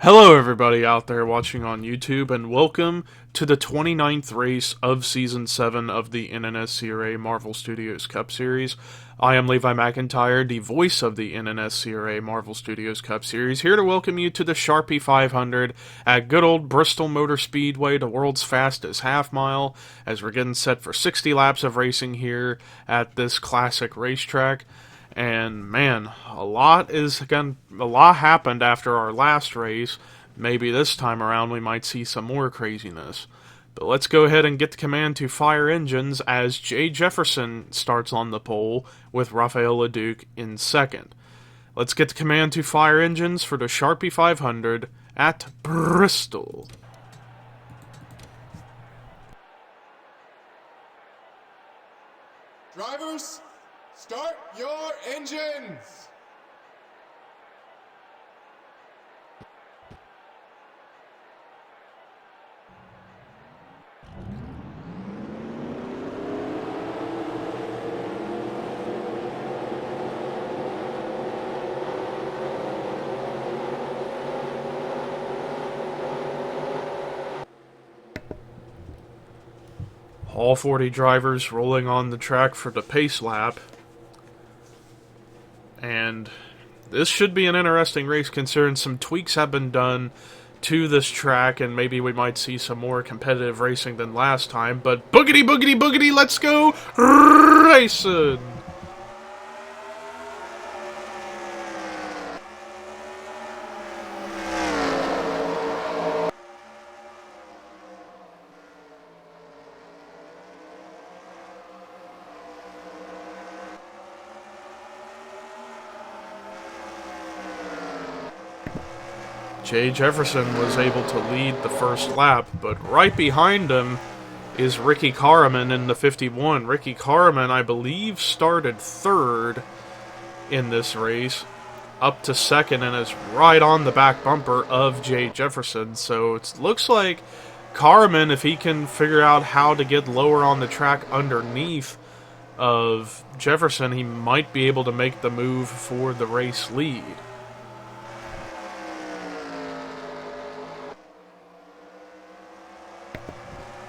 Hello everybody out there watching on YouTube, and welcome to the 29th race of Season 7 of the NNSCRA Marvel Studios Cup Series. I am Levi McIntyre, the voice of the NNSCRA Marvel Studios Cup Series, here to welcome you to the Sharpie 500 at good old Bristol Motor Speedway, the world's fastest half mile, as we're getting set for 60 laps of racing here at this classic racetrack. And man, a lot happened after our last race. Maybe this time around we might see some more craziness. But let's go ahead and get the command to fire engines as Jay Jefferson starts on the pole with Rafael LeDuc in second. Let's get the command to fire engines for the Sharpie 500 at Bristol. Drivers, start your engines! All 40 drivers rolling on the track for the pace lap. And this should be an interesting race considering some tweaks have been done to this track, and maybe we might see some more competitive racing than last time. But boogity, boogity, boogity, let's go racing! Jay Jefferson was able to lead the first lap, but right behind him is Ricky Carmen in the 51. Ricky Carmen, I believe, started third in this race, up to second, and is right on the back bumper of Jay Jefferson. So it looks like Carmen, if he can figure out how to get lower on the track underneath of Jefferson, he might be able to make the move for the race lead.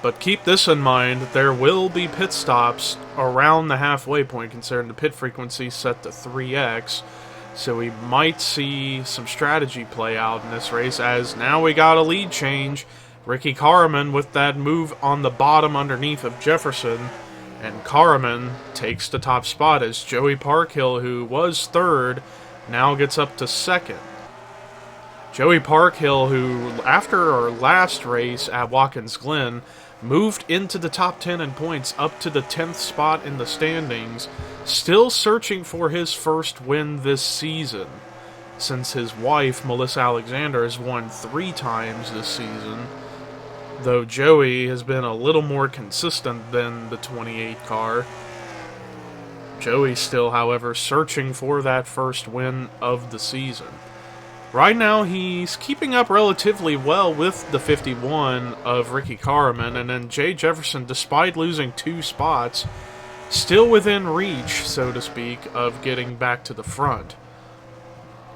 But keep this in mind, there will be pit stops around the halfway point, considering the pit frequency set to 3x. So we might see some strategy play out in this race, as now we got a lead change. Ricky Carmen with that move on the bottom underneath of Jefferson. And Carmen takes the top spot as Joey Parkhill, who was third, now gets up to second. Joey Parkhill, who after our last race at Watkins Glen, moved into the top 10 in points, up to the 10th spot in the standings, still searching for his first win this season, since his wife, Melissa Alexander, has won 3 times this season, though Joey has been a little more consistent than the 28 car. Joey still, however, searching for that first win of the season. Right now, he's keeping up relatively well with the 51 of Ricky Carmen, and then Jay Jefferson, despite losing 2 spots, still within reach, so to speak, of getting back to the front.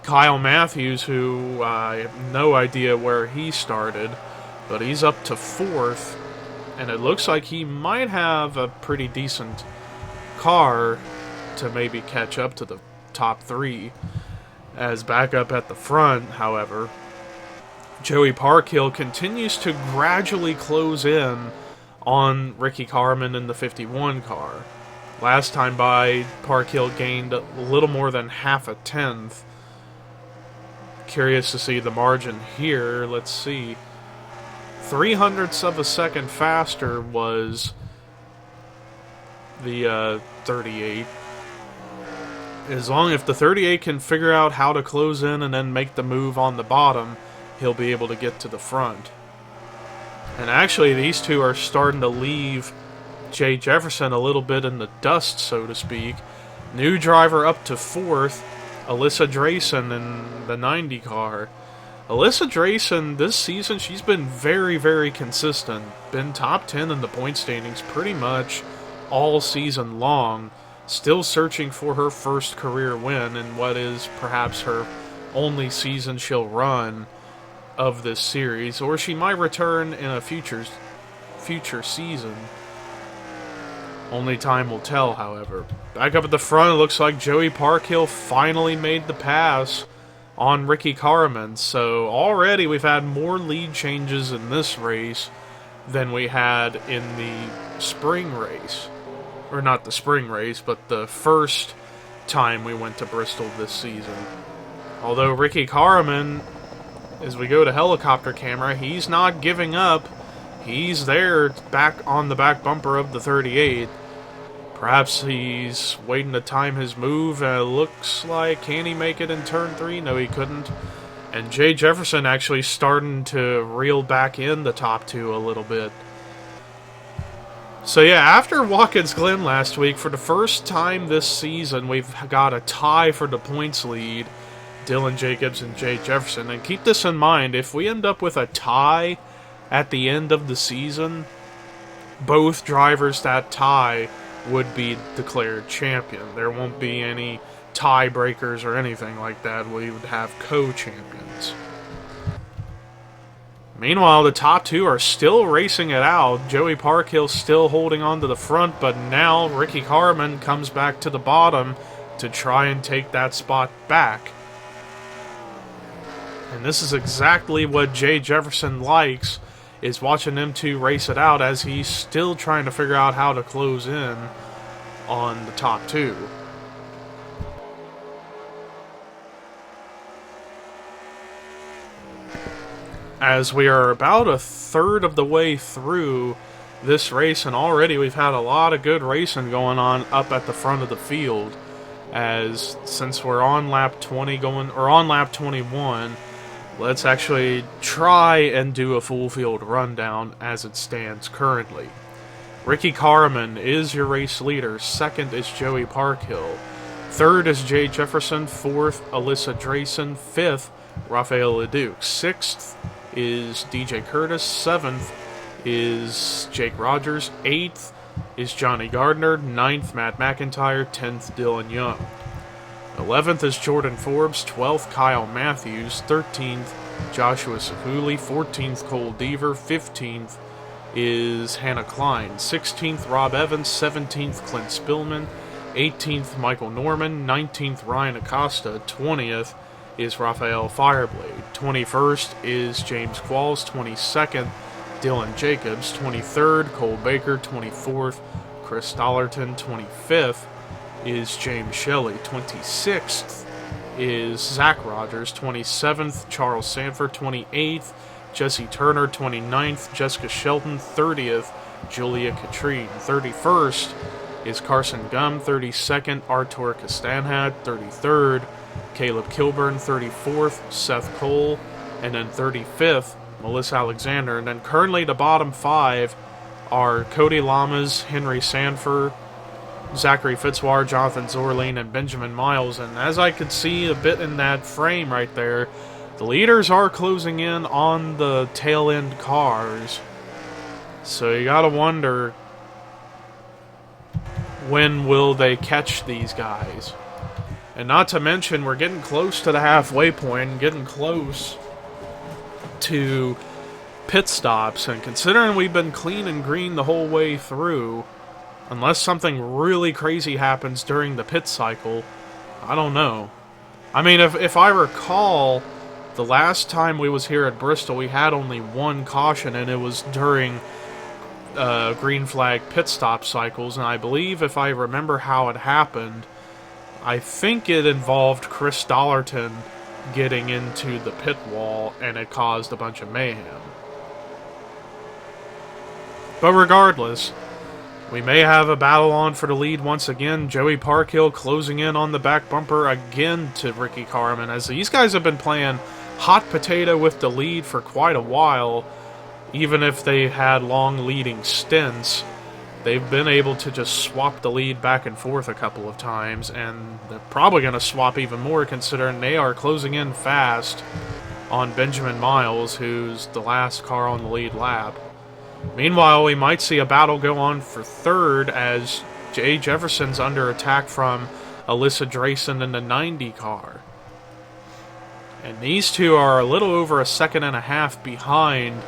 Kyle Matthews, who I have no idea where he started, but he's up to 4th, and it looks like he might have a pretty decent car to maybe catch up to the top 3. As backup at the front, however, Joey Parkhill continues to gradually close in on Ricky Carmen in the 51 car. Last time by, Parkhill gained a little more than half a tenth. Curious to see the margin here. Let's see. 0.03 of a second faster was the 38. As long as the 38 can figure out how to close in and then make the move on the bottom, he'll be able to get to the front. And actually, these two are starting to leave Jay Jefferson a little bit in the dust, so to speak. New driver up to 4th, Alyssa Drayson in the 90 car. Alyssa Drayson, this season, she's been very, very consistent. Been top 10 in the point standings pretty much all season long. Still searching for her first career win in what is perhaps her only season she'll run of this series, or she might return in a future season. Only time will tell, however. Back up at the front, it looks like Joey Parkhill finally made the pass on Ricky Carmen. So already we've had more lead changes in this race than we had in the spring race. Or not the spring race, but the first time we went to Bristol this season. Although Ricky Carmen, as we go to helicopter camera, he's not giving up. He's there back on the back bumper of the 38. Perhaps he's waiting to time his move, and it looks like, can he make it in turn 3? No, he couldn't. And Jay Jefferson actually starting to reel back in the top 2 a little bit. So yeah, after Watkins Glen last week, for the first time this season, we've got a tie for the points lead. Dylan Jacobs and Jay Jefferson. And keep this in mind, if we end up with a tie at the end of the season, both drivers that tie would be declared champion. There won't be any tiebreakers or anything like that. We would have co-champions. Meanwhile, the top 2 are still racing it out. Joey Parkhill still holding on to the front, but now Ricky Carmen comes back to the bottom to try and take that spot back. And this is exactly what Jay Jefferson likes, is watching them two race it out as he's still trying to figure out how to close in on the top 2. As we are about a third of the way through this race, and already we've had a lot of good racing going on up at the front of the field. As since we're on lap 20 on lap 21, let's actually try and do a full field rundown as it stands currently. Ricky Carmen is your race leader. Second is Joey Parkhill. Third is Jay Jefferson. Fourth, Alyssa Drayson. Fifth, Rafael Leduc. Sixth is DJ Curtis. Seventh is Jake Rogers. Eighth is Johnny Gardner. Ninth, Matt McIntyre. 10th, Dylan Young. 11th is Jordan Forbes. 12th, Kyle Matthews. 13th, Joshua Sahuli. 14th, Cole Deaver. 15th is Hannah Klein. 16th, Rob Evans. 17th, Clint Spillman. 18th, Michael Norman. 19th, Ryan Acosta. 20th is Raphael Fireblade. 21st is James Qualls. 22nd, Dylan Jacobs. 23rd, Cole Baker. 24th, Chris Dollarton. 25th is James Shelley. 26th is Zach Rogers. 27th, Charles Sanford. 28th, Jesse Turner. 29th, Jessica Shelton. 30th, Julia Katrine. 31st is Carson Gum. 32nd, Artur Castanhat. 33rd, Caleb Kilburn. 34th, Seth Cole. And then 35th, Melissa Alexander. And then currently the bottom 5 are Cody Lamas, Henry Sanford, Zachary Fitzwater, Jonathan Zorlane, and Benjamin Miles. And as I could see a bit in that frame right there, the leaders are closing in on the tail end cars. So you gotta wonder, when will they catch these guys? And not to mention, we're getting close to the halfway point, getting close to pit stops. And considering we've been clean and green the whole way through, unless something really crazy happens during the pit cycle, I don't know. I mean, if I recall, the last time we was here at Bristol, we had only one caution, and it was during green flag pit stop cycles. And I believe, if I remember how it happened, I think it involved Chris Dollarton getting into the pit wall, and it caused a bunch of mayhem. But regardless, we may have a battle on for the lead once again. Joey Parkhill closing in on the back bumper again to Ricky Carmen, as these guys have been playing hot potato with the lead for quite a while. Even if they had long leading stints, they've been able to just swap the lead back and forth a couple of times, and they're probably going to swap even more considering they are closing in fast on Benjamin Miles, who's the last car on the lead lap. Meanwhile, we might see a battle go on for third as Jay Jefferson's under attack from Alyssa Drayson in the 90 car. And these two are a little over a second and a half behind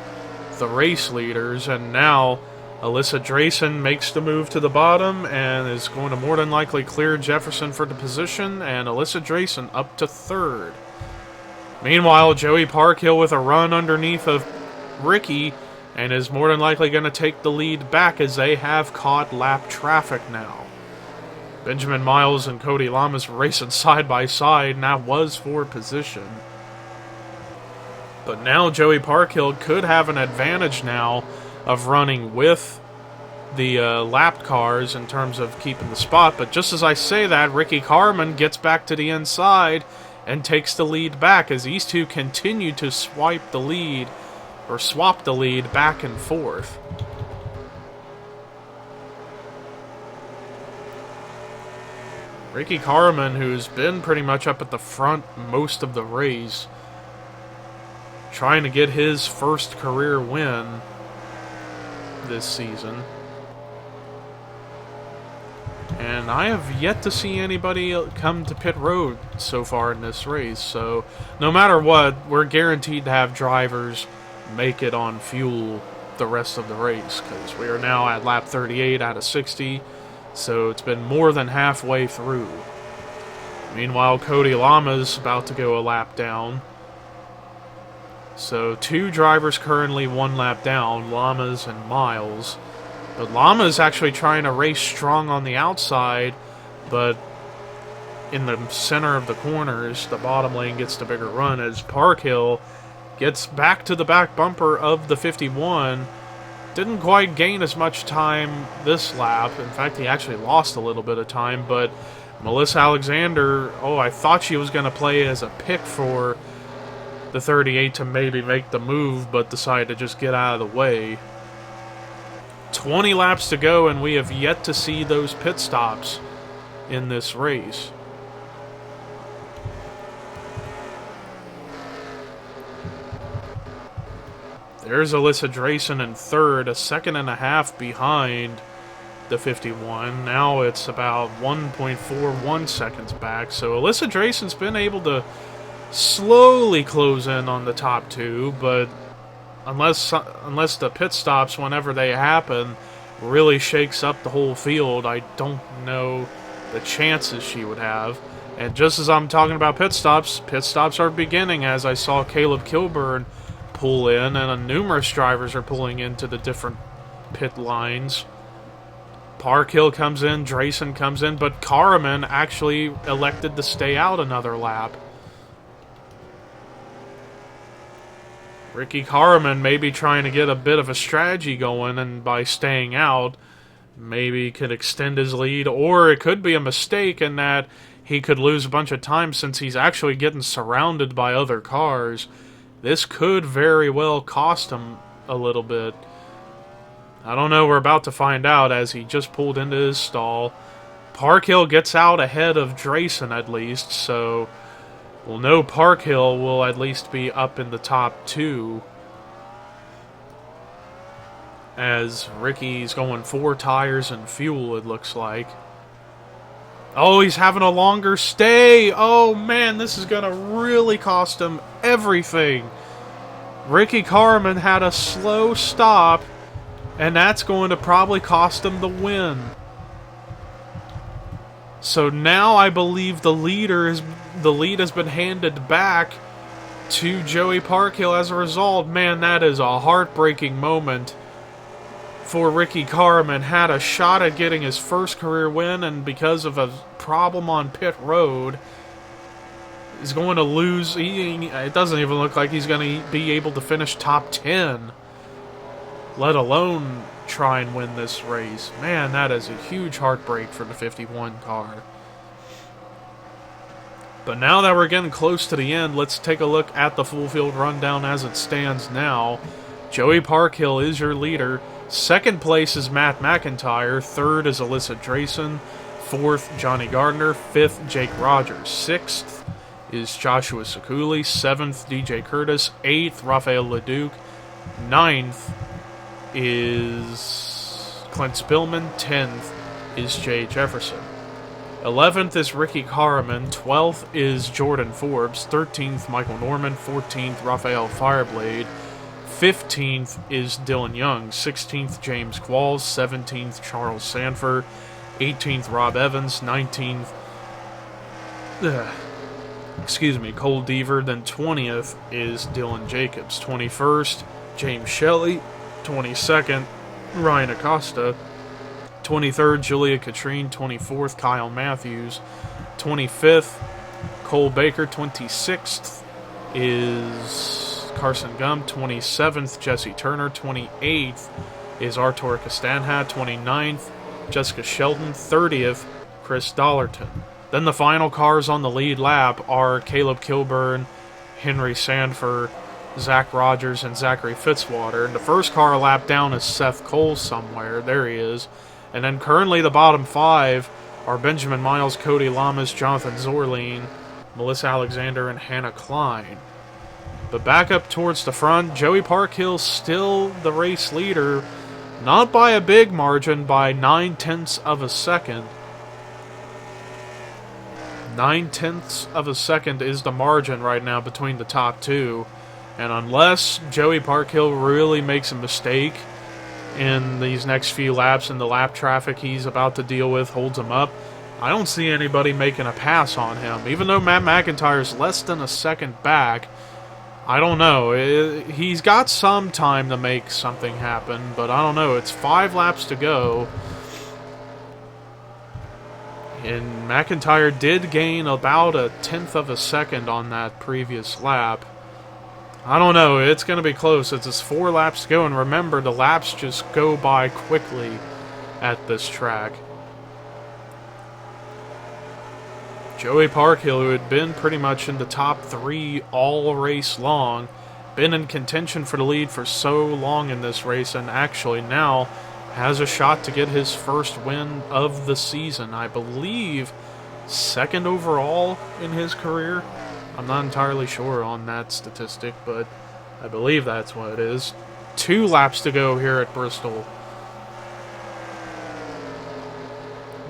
the race leaders, and now Alyssa Drayson makes the move to the bottom and is going to more than likely clear Jefferson for the position, and Alyssa Drayson up to third. Meanwhile, Joey Parkhill with a run underneath of Ricky and is more than likely going to take the lead back as they have caught lap traffic now. Benjamin Miles and Cody Lamas racing side by side, and that was for position. But now Joey Parkhill could have an advantage now of running with the lapped cars in terms of keeping the spot. But just as I say that, Ricky Carmen gets back to the inside and takes the lead back as these two continue to swap the lead back and forth. Ricky Carmen, who's been pretty much up at the front most of the race, trying to get his first career win this season. And I have yet to see anybody come to pit road so far in this race. So no matter what, we're guaranteed to have drivers make it on fuel the rest of the race, because we are now at lap 38 out of 60. So it's been more than halfway through. Meanwhile, Cody Lamas about to go a lap down. So two drivers currently one lap down, Lamas and Miles. But Lamas actually trying to race strong on the outside, but in the center of the corners, the bottom lane gets the bigger run as Parkhill gets back to the back bumper of the 51. Didn't quite gain as much time this lap. In fact, he actually lost a little bit of time, but Melissa Alexander, I thought she was going to play as a pick for the 38 to maybe make the move, but decided to just get out of the way. 20 laps to go, and we have yet to see those pit stops in this race. There's Alyssa Drayson in third, a second and a half behind the 51. Now it's about 1.41 seconds back. So Alyssa Drayson's been able to slowly close in on the top two, but unless the pit stops, whenever they happen, really shakes up the whole field, I don't know the chances she would have. And just as I'm talking about pit stops are beginning as I saw Caleb Kilburn pull in, and numerous drivers are pulling into the different pit lines. Parkhill comes in, Drayson comes in, but Carmen actually elected to stay out another lap. Ricky Carmen may be trying to get a bit of a strategy going, and by staying out, maybe could extend his lead, or it could be a mistake in that he could lose a bunch of time since he's actually getting surrounded by other cars. This could very well cost him a little bit. I don't know, we're about to find out as he just pulled into his stall. Parkhill gets out ahead of Drayson at least, so we'll know Parkhill will at least be up in the top two. As Ricky's going 4 tires and fuel, it looks like. Oh, he's having a longer stay. Oh, man, this is going to really cost him everything. Ricky Carmen had a slow stop, and that's going to probably cost him the win. So now I believe the lead has been handed back to Joey Parkhill as a result. Man, that is a heartbreaking moment for Ricky Carmen. Had a shot at getting his first career win, and because of a problem on pit road, is going to lose. It doesn't even look like he's going to be able to finish top 10, let alone try and win this race. Man, that is a huge heartbreak for the 51 car. But now that we're getting close to the end, let's take a look at the full field rundown as it stands now. Joey Parkhill is your leader. Second place is Matt McIntyre. Third is Alyssa Drayson. Fourth, Johnny Gardner. Fifth, Jake Rogers. Sixth is Joshua Sekuli. Seventh, DJ Curtis. Eighth, Rafael Leduc. Ninth is Clint Spillman. 10th is Jay Jefferson. 11th is Ricky Carmen. 12th is Jordan Forbes. 13th, Michael Norman. 14th, Raphael Fireblade. 15th is Dylan Young. 16th, James Qualls. 17th, Charles Sanford. 18th, Rob Evans. 19th, Cole Deaver. Then 20th is Dylan Jacobs. 21st, James Shelley. 22nd, Ryan Acosta. 23rd, Julia Katrine. 24th, Kyle Matthews. 25th, Cole Baker. 26th is Carson Gum. 27th, Jesse Turner. 28th is Artur Castanha. 29th, Jessica Shelton. 30th, Chris Dollarton. Then the final cars on the lead lap are Caleb Kilburn, Henry Sanford, Zach Rogers, and Zachary Fitzwater. And the first car lap down is Seth Cole somewhere. There he is. And then currently the bottom 5 are Benjamin Miles, Cody Lamas, Jonathan Zorline, Melissa Alexander, and Hannah Klein. But back up towards the front, Joey Parkhill still the race leader, not by a big margin, by 9/10 of a second. 9/10 of a second is the margin right now between the top 2. And unless Joey Parkhill really makes a mistake in these next few laps and the lap traffic he's about to deal with holds him up, I don't see anybody making a pass on him. Even though Matt McIntyre's less than a second back, I don't know. He's got some time to make something happen, but I don't know. It's 5 laps to go. And McIntyre did gain about 1/10 of a second on that previous lap. I don't know. It's going to be close. It's 4 laps to go. And remember, the laps just go by quickly at this track. Joey Parkhill, who had been pretty much in the top 3 all race long, been in contention for the lead for so long in this race, and actually now has a shot to get his first win of the season. I believe 2nd overall in his career. I'm not entirely sure on that statistic, but I believe that's what it is. 2 laps to go here at Bristol.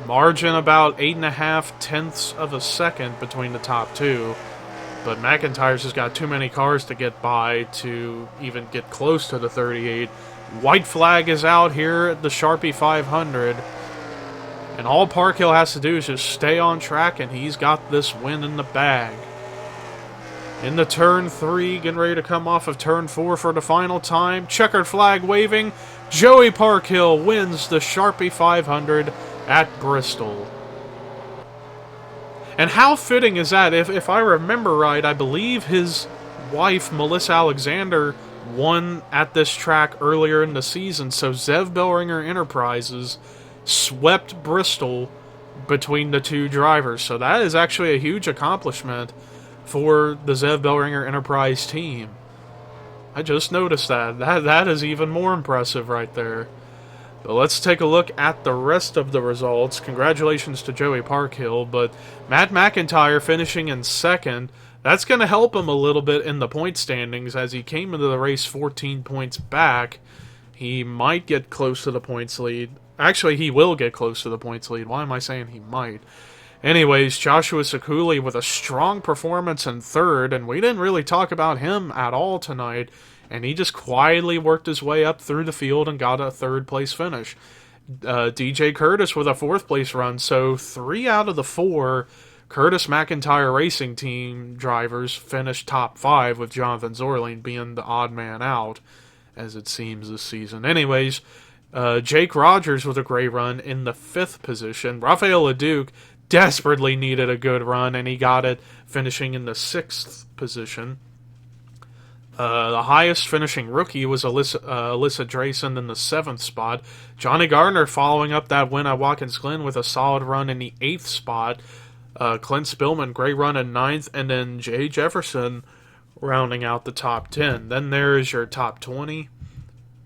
Margin about 8.5 of a second between the top 2. But McIntyre's just got too many cars to get by to even get close to the 38. White flag is out here at the Sharpie 500. And all Parkhill has to do is just stay on track, and he's got this win in the bag. In the turn 3, getting ready to come off of turn 4 for the final time. Checkered flag waving. Joey Parkhill wins the Sharpie 500 at Bristol. And how fitting is that? If I remember right, I believe his wife, Melissa Alexander, won at this track earlier in the season. So Zev Bellringer Enterprises swept Bristol between the 2 drivers. So that is actually a huge accomplishment for the Zev Bellringer Enterprise team. I just noticed that. That is even more impressive right there. But let's take a look at the rest of the results. Congratulations to Joey Parkhill, but Matt McIntyre finishing in 2nd. That's going to help him a little bit in the point standings as he came into the race 14 points back. He might get close to the points lead. Actually, he will get close to the points lead. Why am I saying he might? Anyways, Joshua Sekuli with a strong performance in 3rd, and we didn't really talk about him at all tonight. And he just quietly worked his way up through the field and got a 3rd place finish. DJ Curtis with a 4th place run. So 3 out of the 4 Curtis McIntyre Racing Team drivers finished top 5, with Jonathan Zorline being the odd man out, as it seems this season. Anyways, Jake Rogers with a great run in the 5th position. Raphael Leduc desperately needed a good run, and he got it, finishing in the 6th position. The highest finishing rookie was Alyssa Drayson in the 7th spot. Johnny Gardner following up that win at Watkins Glen with a solid run in the 8th spot. Clint Spillman, great run in 9th. And then Jay Jefferson rounding out the top 10. Then there's your top 20,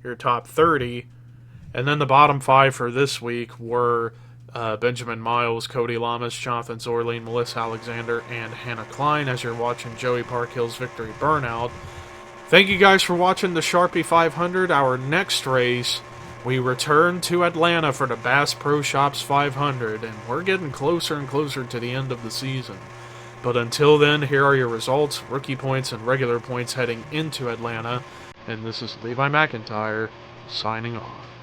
your top 30. And then the bottom 5 for this week were Benjamin Miles, Cody Lamas, Jonathan Zorline, Melissa Alexander, and Hannah Klein as you're watching Joey Parkhill's victory burnout. Thank you guys for watching the Sharpie 500. Our next race we return to Atlanta for the Bass Pro Shops 500, and we're getting closer and closer to the end of the season. But until then, here are your results, rookie points, and regular points heading into Atlanta. And this is Levi McIntyre, signing off.